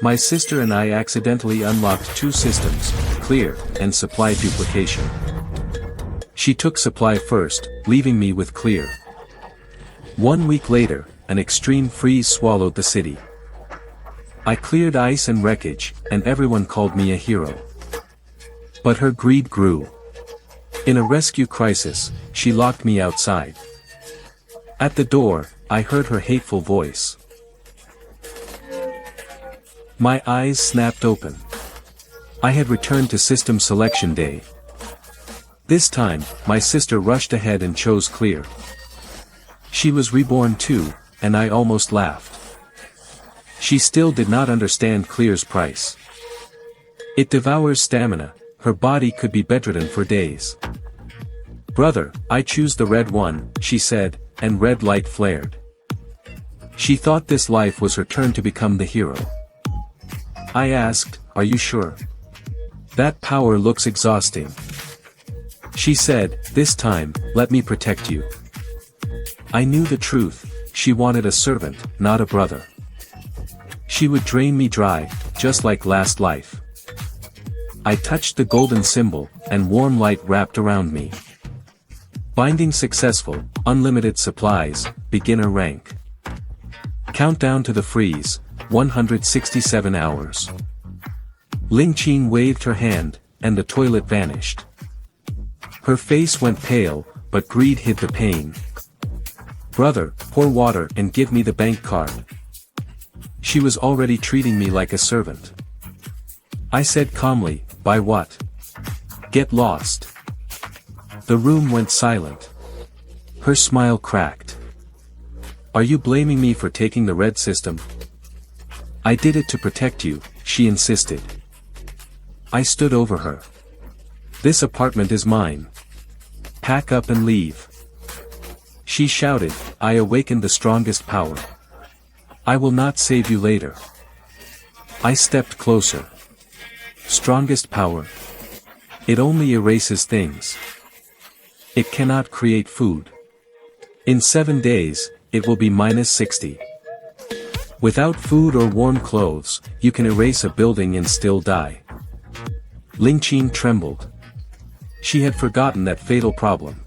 My sister and I accidentally unlocked two systems, clear, and supply duplication. She took supply first, leaving me with clear. 1 week later, an extreme freeze swallowed the city. I cleared ice and wreckage, and everyone called me a hero. But her greed grew. In a rescue crisis, she locked me outside. At the door, I heard her hateful voice. My eyes snapped open. I had returned to system selection day. This time, my sister rushed ahead and chose clear. She was reborn too, and I almost laughed. She still did not understand clear's price. It devours stamina, her body could be bedridden for days. Brother, I choose the red one, she said, and red light flared. She thought this life was her turn to become the hero. I asked, are you sure? That power looks exhausting. She said, this time, let me protect you. I knew the truth, she wanted a servant, not a brother. She would drain me dry, just like last life. I touched the golden symbol, and warm light wrapped around me. Binding successful, unlimited supplies, beginner rank. Countdown to the freeze, 167 hours. Ling Qin waved her hand, and the toilet vanished. Her face went pale, but greed hid the pain. Brother, pour water and give me the bank card. She was already treating me like a servant. I said calmly, buy what? Get lost. The room went silent. Her smile cracked. Are you blaming me for taking the red system? I did it to protect you, she insisted. I stood over her. This apartment is mine. Pack up and leave. She shouted, I awakened the strongest power. I will not save you later. I stepped closer. Strongest power. It only erases things. It cannot create food. In 7 days, it will be -60. Without food or warm clothes, you can erase a building and still die. Ling Qin trembled. She had forgotten that fatal problem.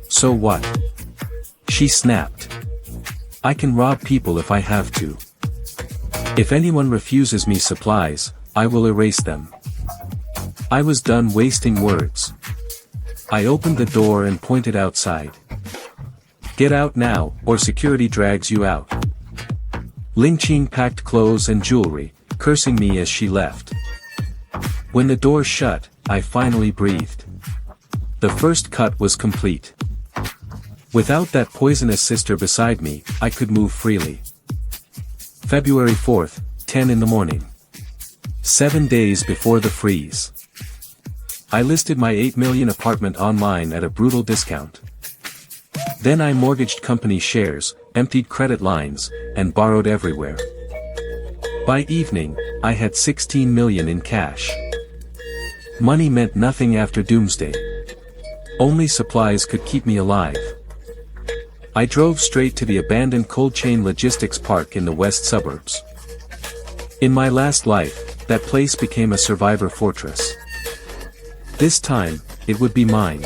So what? She snapped. I can rob people if I have to. If anyone refuses me supplies, I will erase them. I was done wasting words. I opened the door and pointed outside. Get out now, or security drags you out. Ling Qin packed clothes and jewelry, cursing me as she left. When the door shut, I finally breathed. The first cut was complete. Without that poisonous sister beside me, I could move freely. February 4th, 10 in the morning. 7 days before the freeze. I listed my 8 million apartment online at a brutal discount. Then I mortgaged company shares, emptied credit lines, and borrowed everywhere. By evening, I had 16 million in cash. Money meant nothing after doomsday. Only supplies could keep me alive. I drove straight to the abandoned cold chain logistics park in the west suburbs. In my last life, that place became a survivor fortress. This time, it would be mine.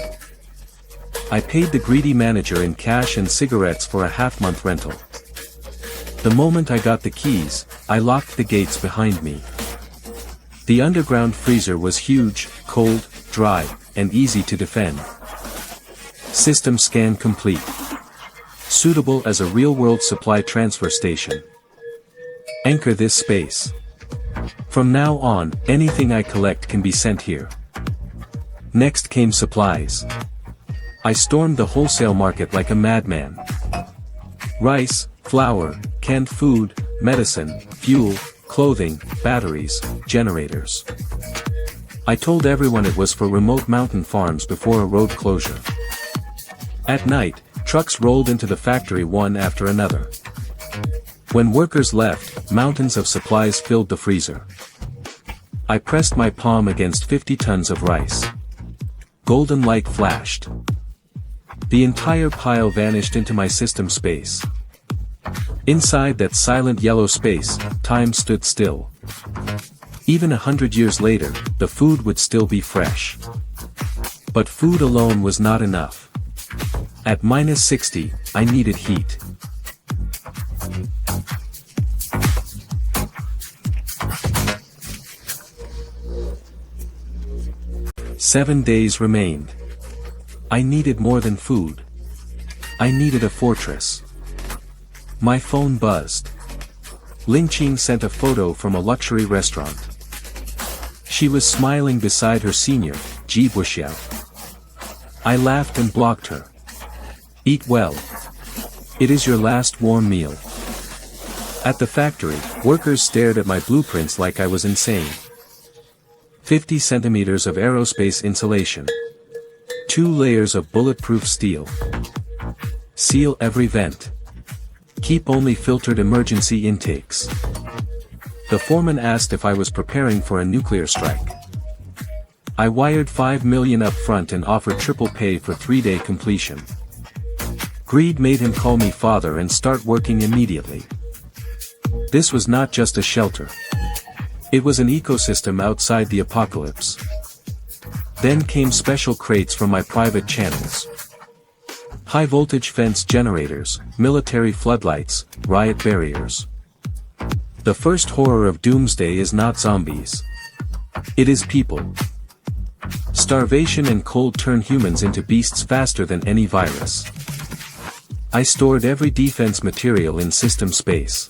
I paid the greedy manager in cash and cigarettes for a half-month rental. The moment I got the keys, I locked the gates behind me. The underground freezer was huge, cold, dry, and easy to defend. System scan complete. Suitable as a real-world supply transfer station. Anchor this space. From now on, anything I collect can be sent here. Next came supplies. I stormed the wholesale market like a madman. Rice, flour, canned food, medicine, fuel, clothing, batteries, generators. I told everyone it was for remote mountain farms before a road closure. At night, trucks rolled into the factory one after another. When workers left, mountains of supplies filled the freezer. I pressed my palm against 50 tons of rice. Golden light flashed. The entire pile vanished into my system space. Inside that silent yellow space, time stood still. Even 100 years later, the food would still be fresh. But food alone was not enough. At -60, I needed heat. Seven days remained. I needed more than food. I needed a fortress. My phone buzzed. Ling Qing sent a photo from a luxury restaurant. She was smiling beside her senior, Ji Buxiao. I laughed and blocked her. Eat well. It is your last warm meal. At the factory, workers stared at my blueprints like I was insane. 50 centimeters of aerospace insulation. 2 layers of bulletproof steel. Seal every vent. Keep only filtered emergency intakes. The foreman asked if I was preparing for a nuclear strike. I wired 5 million up front and offered triple pay for 3-day completion. Greed made him call me father and start working immediately. This was not just a shelter. It was an ecosystem outside the apocalypse. Then came special crates from my private channels. High-voltage fence generators, military floodlights, riot barriers. The first horror of doomsday is not zombies. It is people. Starvation and cold turn humans into beasts faster than any virus. I stored every defense material in system space.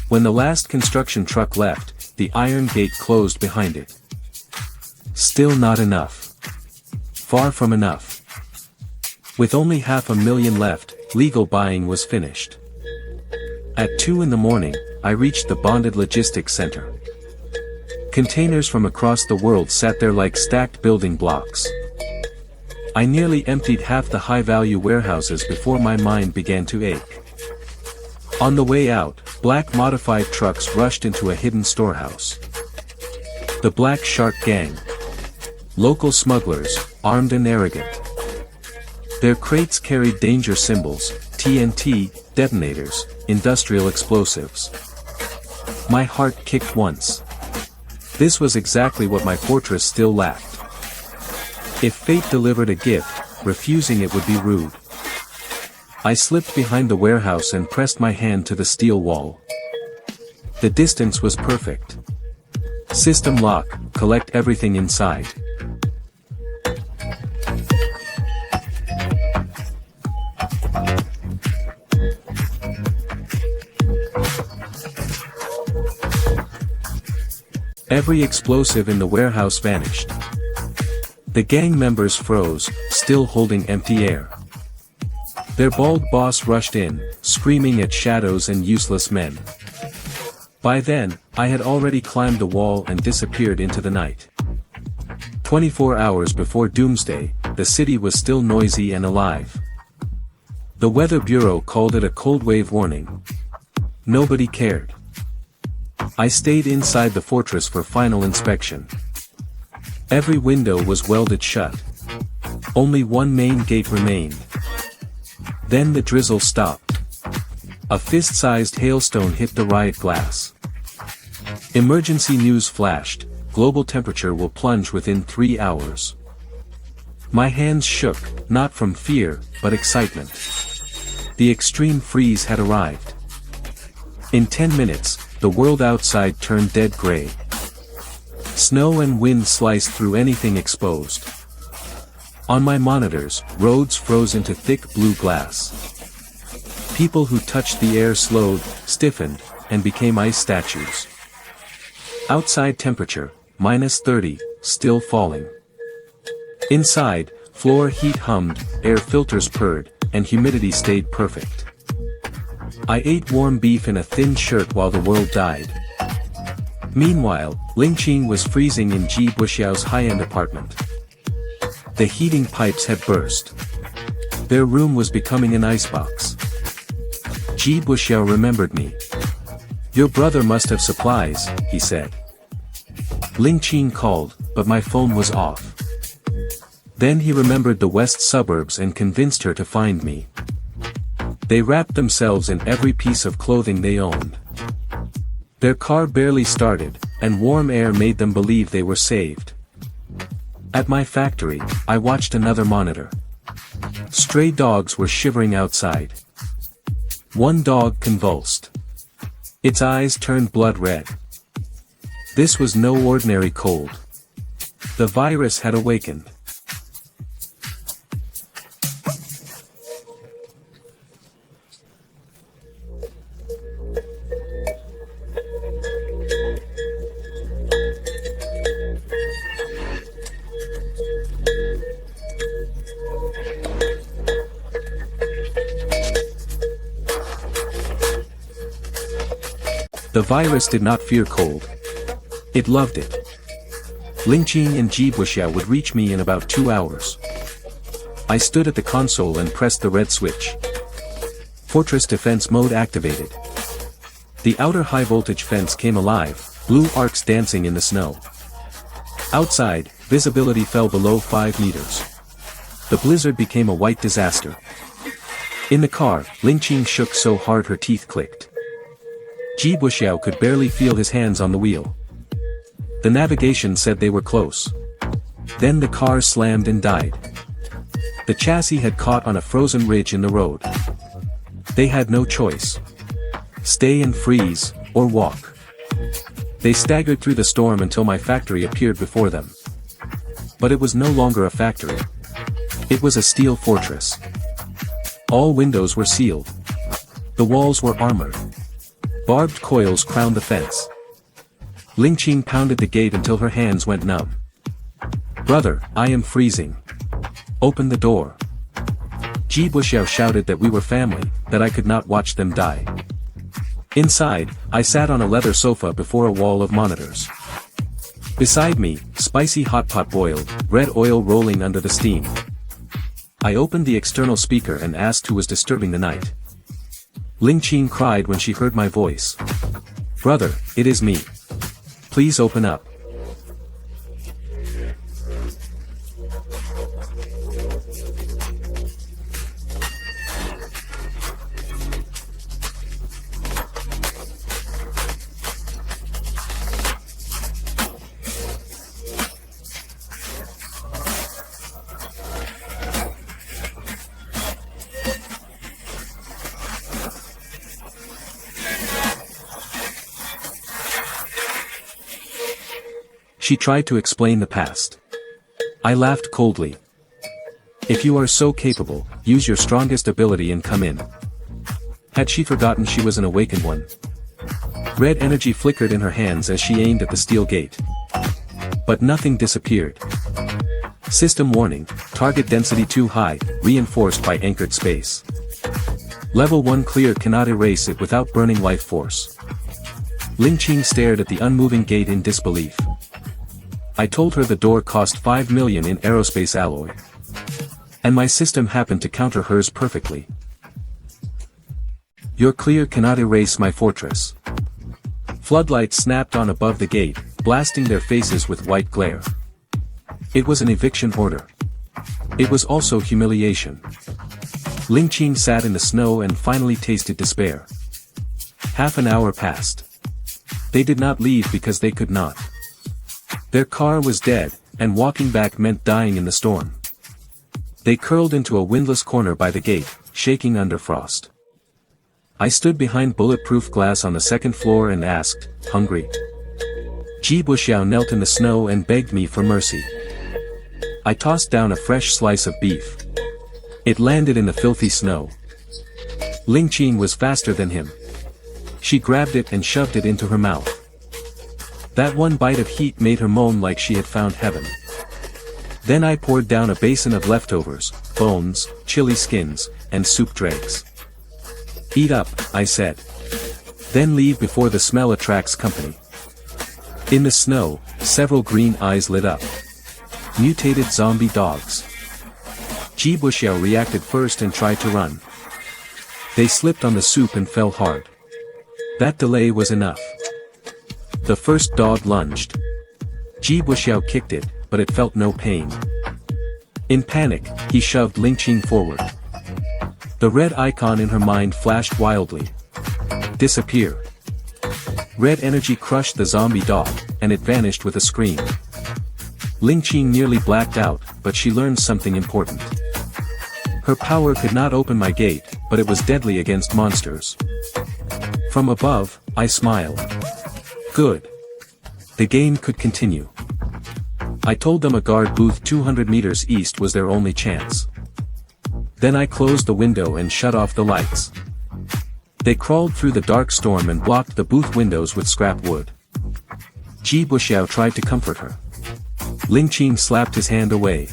When the last construction truck left, the iron gate closed behind it. Still not enough. Far from enough. With only 500,000 left, legal buying was finished. At 2 in the morning, I reached the bonded logistics center. Containers from across the world sat there like stacked building blocks. I nearly emptied half the high-value warehouses before my mind began to ache. On the way out, black modified trucks rushed into a hidden storehouse. The Black Shark Gang. Local smugglers, armed and arrogant. Their crates carried danger symbols, TNT, detonators, industrial explosives. My heart kicked once. This was exactly what my fortress still lacked. If fate delivered a gift, refusing it would be rude. I slipped behind the warehouse and pressed my hand to the steel wall. The distance was perfect. System lock, collect everything inside. Every explosive in the warehouse vanished. The gang members froze, still holding empty air. Their bald boss rushed in, screaming at shadows and useless men. By then, I had already climbed the wall and disappeared into the night. 24 hours before doomsday, the city was still noisy and alive. The Weather Bureau called it a cold wave warning. Nobody cared. I stayed inside the fortress for final inspection. Every window was welded shut. Only one main gate remained. Then the drizzle stopped. A fist-sized hailstone hit the riot glass. Emergency news flashed, global temperature will plunge within 3 hours. My hands shook, not from fear, but excitement. The extreme freeze had arrived. In 10 minutes, the world outside turned dead gray. Snow and wind sliced through anything exposed. On my monitors, roads froze into thick blue glass. People who touched the air slowed, stiffened, and became ice statues. Outside temperature, -30, still falling. Inside, floor heat hummed, air filters purred, and humidity stayed perfect. I ate warm beef in a thin shirt while the world died. Meanwhile, Ling Qing was freezing in Ji Buxiao's high-end apartment. The heating pipes had burst. Their room was becoming an icebox. Ji Buxiao remembered me. "Your brother must have supplies," he said. Ling Qing called, but my phone was off. Then he remembered the west suburbs and convinced her to find me. They wrapped themselves in every piece of clothing they owned. Their car barely started, and warm air made them believe they were saved. At my factory, I watched another monitor. Stray dogs were shivering outside. One dog convulsed. Its eyes turned blood red. This was no ordinary cold. The virus had awakened. The virus did not fear cold. It loved it. Lingqing and Jibuxiao would reach me in about 2 hours. I stood at the console and pressed the red switch. Fortress defense mode activated. The outer high-voltage fence came alive, blue arcs dancing in the snow. Outside, visibility fell below 5 meters. The blizzard became a white disaster. In the car, Lingqing shook so hard her teeth clicked. Jibuxiao could barely feel his hands on the wheel. The navigation said they were close. Then the car slammed and died. The chassis had caught on a frozen ridge in the road. They had no choice. Stay and freeze, or walk. They staggered through the storm until my factory appeared before them. But it was no longer a factory. It was a steel fortress. All windows were sealed. The walls were armored. Barbed coils crowned the fence. Lingqing pounded the gate until her hands went numb. "Brother, I am freezing. Open the door." Jibuxiao shouted that we were family, that I could not watch them die. Inside, I sat on a leather sofa before a wall of monitors. Beside me, spicy hot pot boiled, red oil rolling under the steam. I opened the external speaker and asked who was disturbing the night. Lingqing cried when she heard my voice. "Brother, it is me. Please open up." She tried to explain the past. I laughed coldly. "If you are so capable, use your strongest ability and come in." Had she forgotten she was an awakened one? Red energy flickered in her hands as she aimed at the steel gate. But nothing disappeared. System warning, target density too high, reinforced by anchored space. Level 1 clear, cannot erase it without burning life force. Lingqing stared at the unmoving gate in disbelief. I told her the door cost 5 million in aerospace alloy. And my system happened to counter hers perfectly. "Your clear cannot erase my fortress." Floodlights snapped on above the gate, blasting their faces with white glare. It was an eviction order. It was also humiliation. Lingqing sat in the snow and finally tasted despair. Half an hour passed. They did not leave because they could not. Their car was dead, and walking back meant dying in the storm. They curled into a windless corner by the gate, shaking under frost. I stood behind bulletproof glass on the second floor and asked, "Hungry?" Jibuxiao knelt in the snow and begged me for mercy. I tossed down a fresh slice of beef. It landed in the filthy snow. Lingqing was faster than him. She grabbed it and shoved it into her mouth. That one bite of heat made her moan like she had found heaven. Then I poured down a basin of leftovers, bones, chili skins, and soup dregs. "Eat up," I said. "Then leave before the smell attracts company." In the snow, several green eyes lit up. Mutated zombie dogs. Jibuxiao reacted first and tried to run. They slipped on the soup and fell hard. That delay was enough. The first dog lunged. Jibuxiao kicked it, but it felt no pain. In panic, he shoved Ling Qing forward. The red icon in her mind flashed wildly. Disappear. Red energy crushed the zombie dog, and it vanished with a scream. Ling Qing nearly blacked out, but she learned something important. Her power could not open my gate, but it was deadly against monsters. From above, I smiled. Good. The game could continue. I told them a guard booth 200 meters east was their only chance. Then I closed the window and shut off the lights. They crawled through the dark storm and blocked the booth windows with scrap wood. Ji Buxiao tried to comfort her. Ling Qing slapped his hand away.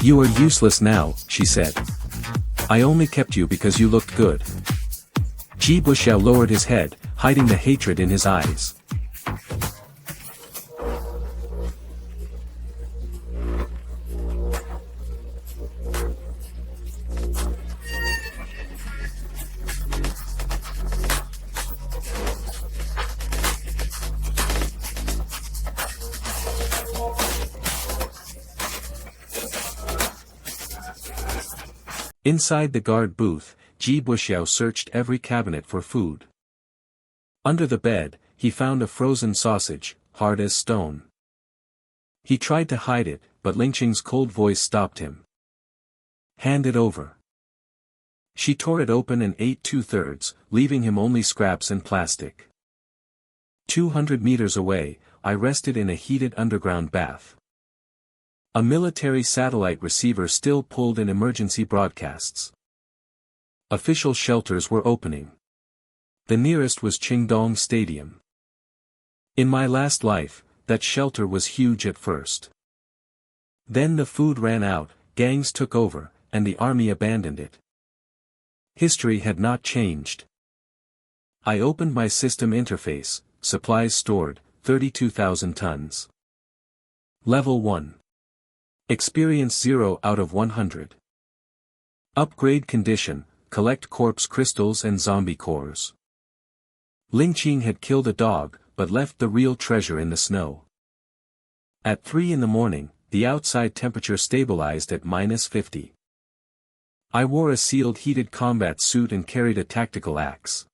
You are useless now, she said. I only kept you because you looked good. Ji Buxiao lowered his head, hiding the hatred in his eyes. Inside the guard booth, Ji Buxiao searched every cabinet for food. Under the bed, he found a frozen sausage, hard as stone. He tried to hide it, but Ling Qing's cold voice stopped him. Hand it over. She tore it open and ate 2/3, leaving him only scraps and plastic. 200 meters away, I rested in a heated underground bath. A military satellite receiver still pulled in emergency broadcasts. Official shelters were opening. The nearest was Qingdong Stadium. In my last life, that shelter was huge at first. Then the food ran out, gangs took over, and the army abandoned it. History had not changed. I opened my system interface, supplies stored, 32,000 tons. Level 1. Experience 0 out of 100. Upgrade condition, collect corpse crystals and zombie cores. Ling Qing had killed a dog, but left the real treasure in the snow. At 3 in the morning, the outside temperature stabilized at -50. I wore a sealed heated combat suit and carried a tactical axe.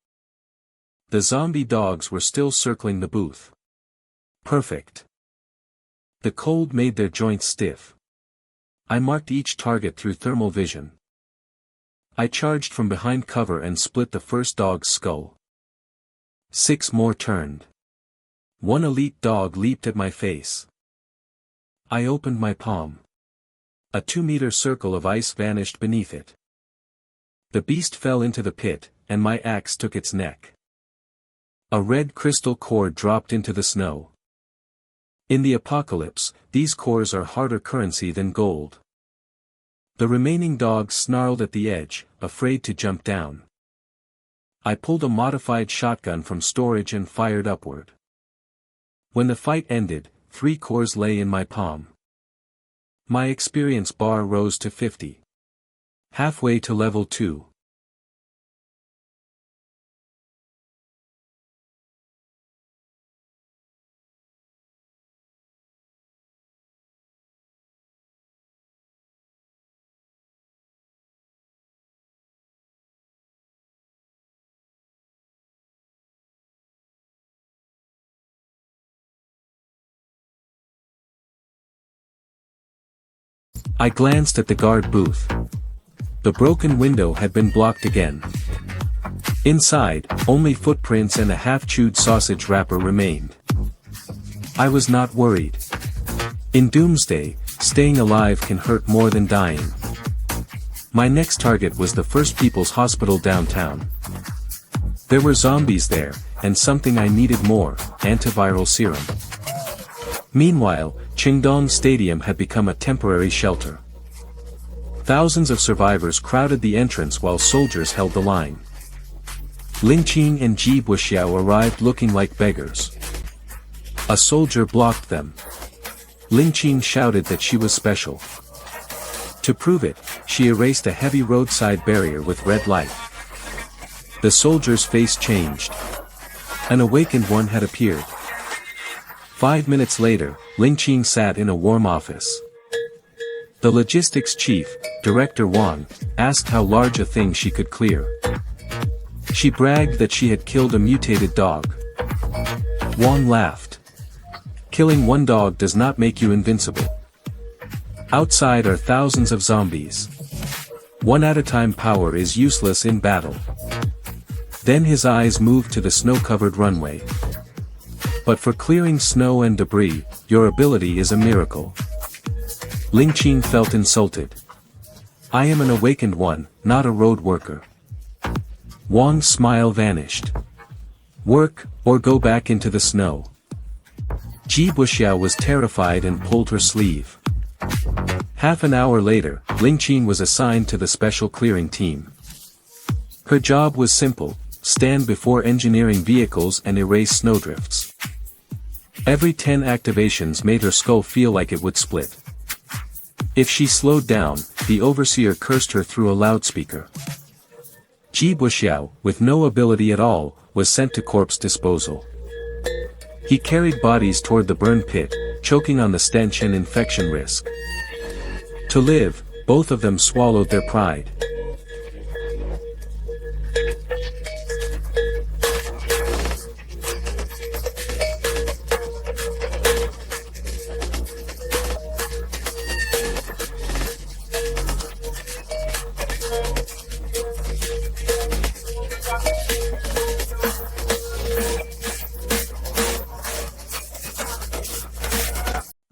The zombie dogs were still circling the booth. Perfect. The cold made their joints stiff. I marked each target through thermal vision. I charged from behind cover and split the first dog's skull. 6 more turned. One elite dog leaped at my face. I opened my palm. A 2-meter circle of ice vanished beneath it. The beast fell into the pit, and my axe took its neck. A red crystal core dropped into the snow. In the apocalypse, these cores are harder currency than gold. The remaining dogs snarled at the edge, afraid to jump down. I pulled a modified shotgun from storage and fired upward. When the fight ended, 3 cores lay in my palm. My experience bar rose to 50. Halfway to level 2. I glanced at the guard booth. The broken window had been blocked again. Inside, only footprints and a half-chewed sausage wrapper remained. I was not worried. In Doomsday, staying alive can hurt more than dying. My next target was the First People's Hospital downtown. There were zombies there, and something I needed more, antiviral serum. Meanwhile, Qingdong Stadium had become a temporary shelter. Thousands of survivors crowded the entrance while soldiers held the line. Ling Qing and Ji Buxiao arrived looking like beggars. A soldier blocked them. Ling Qing shouted that she was special. To prove it, she erased a heavy roadside barrier with red light. The soldier's face changed. An awakened one had appeared. 5 minutes later, Ling Qing sat in a warm office. The logistics chief, Director Wang, asked how large a thing she could clear. She bragged that she had killed a mutated dog. Wang laughed. Killing one dog does not make you invincible. Outside are thousands of zombies. One at a time power is useless in battle. Then his eyes moved to the snow-covered runway. But for clearing snow and debris, your ability is a miracle. Ling Qin felt insulted. I am an awakened one, not a road worker. Wang's smile vanished. Work, or go back into the snow. Ji Buxiao was terrified and pulled her sleeve. Half an hour later, Ling Qin was assigned to the special clearing team. Her job was simple: stand before engineering vehicles and erase snowdrifts. Every 10 activations made her skull feel like it would split. If she slowed down, the overseer cursed her through a loudspeaker. Ji Buxiao, with no ability at all, was sent to corpse disposal. He carried bodies toward the burn pit, choking on the stench and infection risk. To live, both of them swallowed their pride.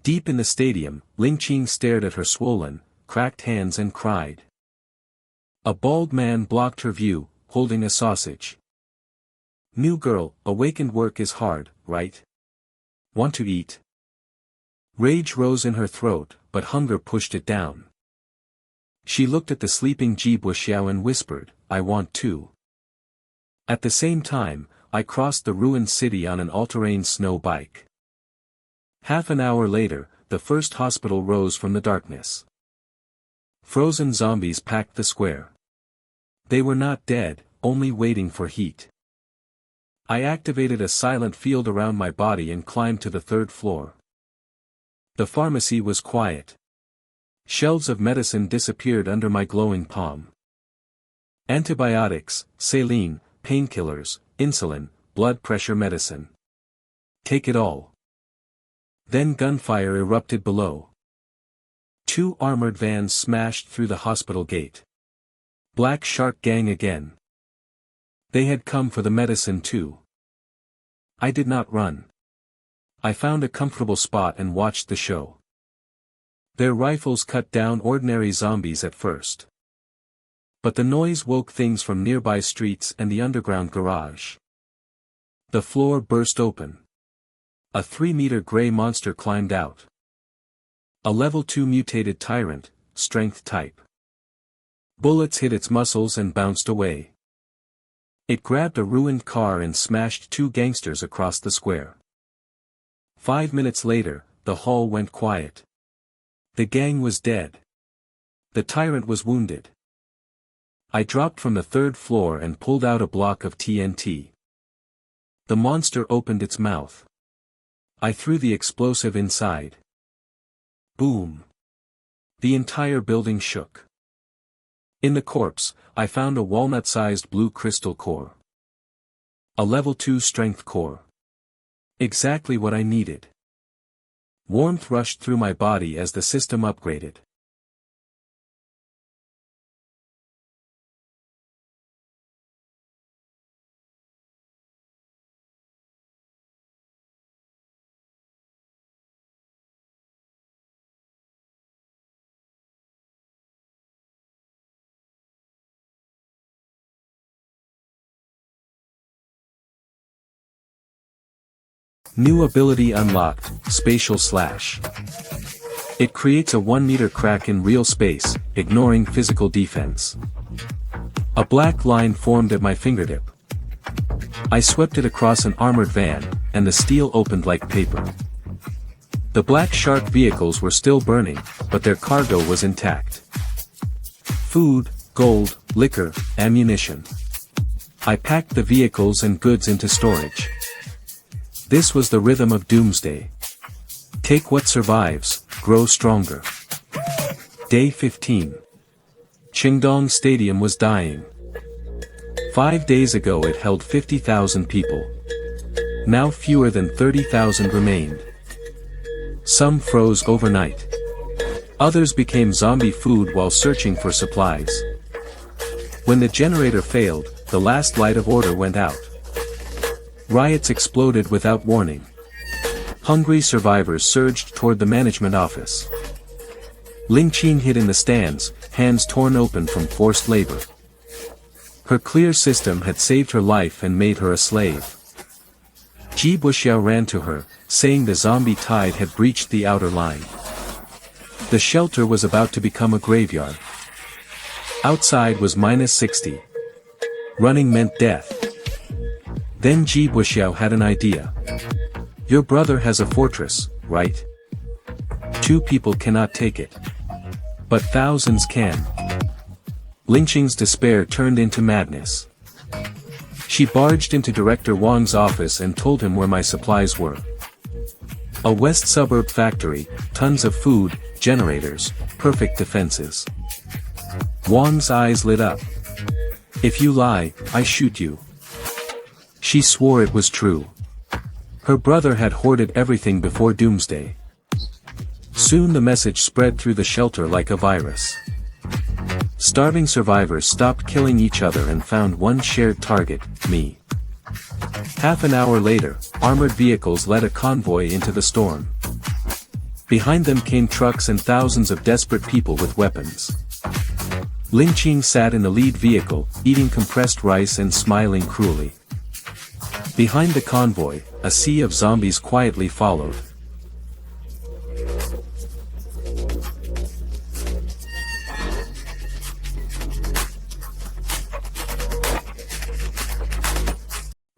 Deep in the stadium, Ling Qin stared at her swollen, cracked hands and cried. A bald man blocked her view, holding a sausage. New girl, awakened work is hard, right? Want to eat? Rage rose in her throat, but hunger pushed it down. She looked at the sleeping Ji Buxiao and whispered, I want to. At the same time, I crossed the ruined city on an all-terrain snow bike. Half an hour later, the first hospital rose from the darkness. Frozen zombies packed the square. They were not dead, only waiting for heat. I activated a silent field around my body and climbed to the 3rd floor. The pharmacy was quiet. Shelves of medicine disappeared under my glowing palm. Antibiotics, saline, painkillers, insulin, blood pressure medicine. Take it all. Then gunfire erupted below. 2 armored vans smashed through the hospital gate. Black Shark Gang again. They had come for the medicine too. I did not run. I found a comfortable spot and watched the show. Their rifles cut down ordinary zombies at first. But the noise woke things from nearby streets and the underground garage. The floor burst open. A 3-meter gray monster climbed out. A level 2 mutated tyrant, strength type. Bullets hit its muscles and bounced away. It grabbed a ruined car and smashed 2 gangsters across the square. 5 minutes later, the hall went quiet. The gang was dead. The tyrant was wounded. I dropped from the 3rd floor and pulled out a block of TNT. The monster opened its mouth. I threw the explosive inside. Boom. The entire building shook. In the corpse, I found a walnut-sized blue crystal core. A level 2 strength core. Exactly what I needed. Warmth rushed through my body as the system upgraded. New ability unlocked, Spatial Slash. It creates a 1-meter crack in real space, ignoring physical defense. A black line formed at my fingertip. I swept it across an armored van, and the steel opened like paper. The Black Shark vehicles were still burning, but their cargo was intact. Food, gold, liquor, ammunition. I packed the vehicles and goods into storage. This was the rhythm of doomsday. Take what survives, grow stronger. Day 15. Qingdong Stadium was dying. 5 days ago it held 50,000 people. Now fewer than 30,000 remained. Some froze overnight. Others became zombie food while searching for supplies. When the generator failed, the last light of order went out. Riots exploded without warning. Hungry survivors surged toward the management office. Ling Qing hid in the stands, hands torn open from forced labor. Her clear system had saved her life and made her a slave. Ji Buxiao ran to her, saying the zombie tide had breached the outer line. The shelter was about to become a graveyard. Outside was -60. Running meant death. Then Ji Buxiao had an idea. Your brother has a fortress, right? 2 people cannot take it. But thousands can. Ling Qing's despair turned into madness. She barged into Director Wang's office and told him where my supplies were. A west suburb factory, tons of food, generators, perfect defenses. Wang's eyes lit up. If you lie, I shoot you. She swore it was true. Her brother had hoarded everything before doomsday. Soon the message spread through the shelter like a virus. Starving survivors stopped killing each other and found one shared target, me. Half an hour later, armored vehicles led a convoy into the storm. Behind them came trucks and thousands of desperate people with weapons. Ling Qing sat in the lead vehicle, eating compressed rice and smiling cruelly. Behind the convoy, a sea of zombies quietly followed.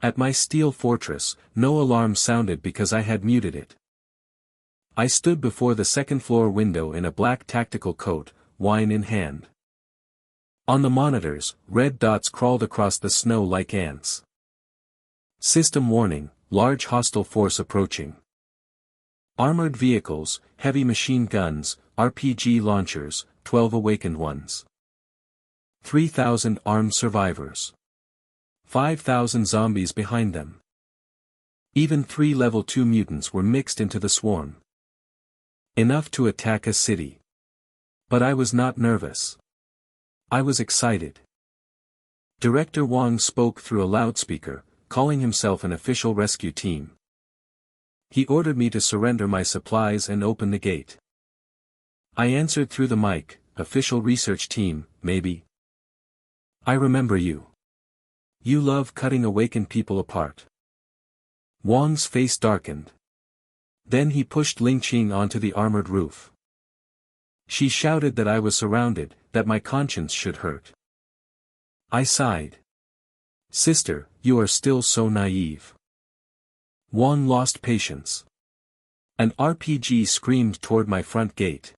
At my steel fortress, no alarm sounded because I had muted it. I stood before the second-floor window in a black tactical coat, wine in hand. On the monitors, red dots crawled across the snow like ants. System warning, large hostile force approaching. Armored vehicles, heavy machine guns, RPG launchers, 12 awakened ones. 3,000 armed survivors. 5,000 zombies behind them. Even 3 level 2 mutants were mixed into the swarm. Enough to attack a city. But I was not nervous. I was excited. Director Wang spoke through a loudspeaker, calling himself an official rescue team. He ordered me to surrender my supplies and open the gate. I answered through the mic, official research team, maybe. I remember you. You love cutting awakened people apart. Wang's face darkened. Then he pushed Ling Qing onto the armored roof. She shouted that I was surrounded, that my conscience should hurt. I sighed. Sister, you are still so naive. Wang lost patience. An RPG screamed toward my front gate.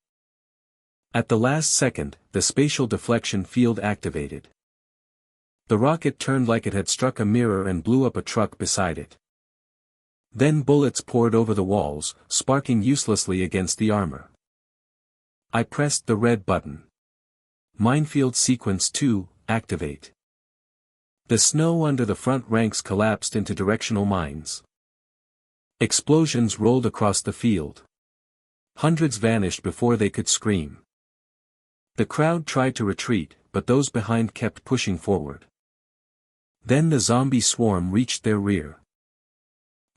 At the last second, the spatial deflection field activated. The rocket turned like it had struck a mirror and blew up a truck beside it. Then bullets poured over the walls, sparking uselessly against the armor. I pressed the red button. Minefield Sequence 2, activate. The snow under the front ranks collapsed into directional mines. Explosions rolled across the field. Hundreds vanished before they could scream. The crowd tried to retreat, but those behind kept pushing forward. Then the zombie swarm reached their rear.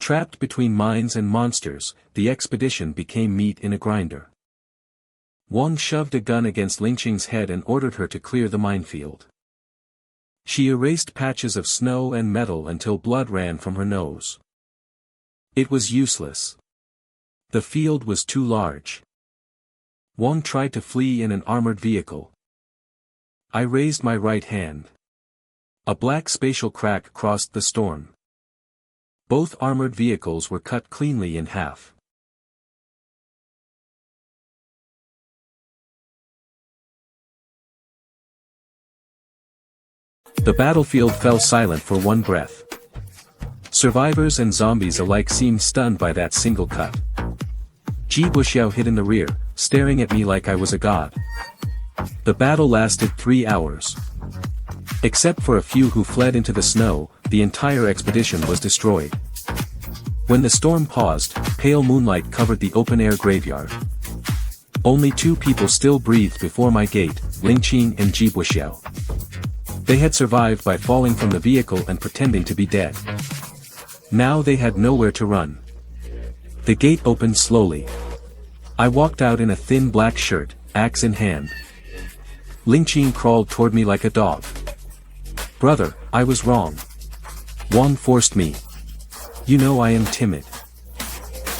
Trapped between mines and monsters, the expedition became meat in a grinder. Wang shoved a gun against Ling Qing's head and ordered her to clear the minefield. She erased patches of snow and metal until blood ran from her nose. It was useless. The field was too large. Wang tried to flee in an armored vehicle. I raised my right hand. A black spatial crack crossed the storm. Both armored vehicles were cut cleanly in half. The battlefield fell silent for one breath. Survivors and zombies alike seemed stunned by that single cut. Ji Buxiao hid in the rear, staring at me like I was a god. The battle lasted 3 hours. Except for a few who fled into the snow, the entire expedition was destroyed. When the storm paused, pale moonlight covered the open-air graveyard. Only 2 people still breathed before my gate, Ling Qing and Ji Buxiao. They had survived by falling from the vehicle and pretending to be dead. Now they had nowhere to run. The gate opened slowly. I walked out in a thin black shirt, axe in hand. Ling Qing crawled toward me like a dog. "Brother, I was wrong. Wang forced me. You know I am timid."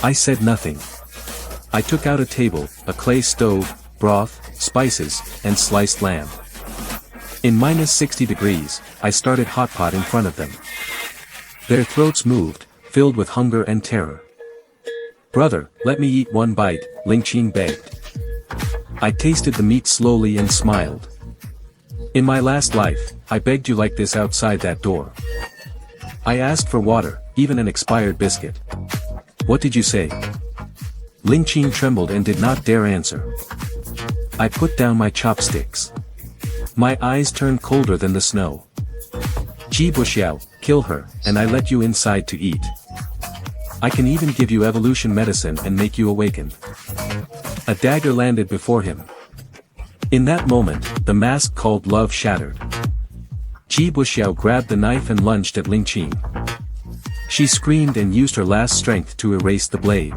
I said nothing. I took out a table, a clay stove, broth, spices, and sliced lamb. In -60 degrees, I started hot pot in front of them. Their throats moved, filled with hunger and terror. "Brother, let me eat one bite," Ling Qing begged. I tasted the meat slowly and smiled. "In my last life, I begged you like this outside that door. I asked for water, even an expired biscuit. What did you say?" Ling Qing trembled and did not dare answer. I put down my chopsticks. My eyes turned colder than the snow. "Ji Buxiao, kill her, and I let you inside to eat. I can even give you evolution medicine and make you awaken." A dagger landed before him. In that moment, the mask called love shattered. Ji Buxiao grabbed the knife and lunged at Ling Qing. She screamed and used her last strength to erase the blade.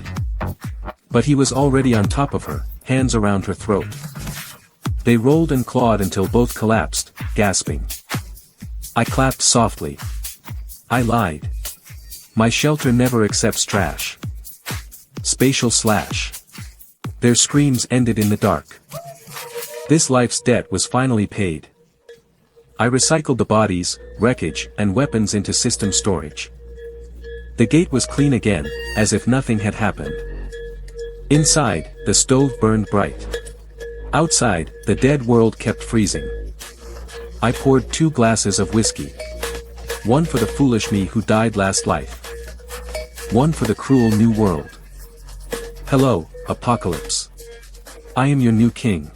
But he was already on top of her, hands around her throat. They rolled and clawed until both collapsed, gasping. I clapped softly. I lied. My shelter never accepts trash. Spatial slash. Their screams ended in the dark. This life's debt was finally paid. I recycled the bodies, wreckage, and weapons into system storage. The gate was clean again, as if nothing had happened. Inside, the stove burned bright. Outside, the dead world kept freezing. I poured 2 glasses of whiskey. One for the foolish me who died last life. One for the cruel new world. Hello, Apocalypse. I am your new king.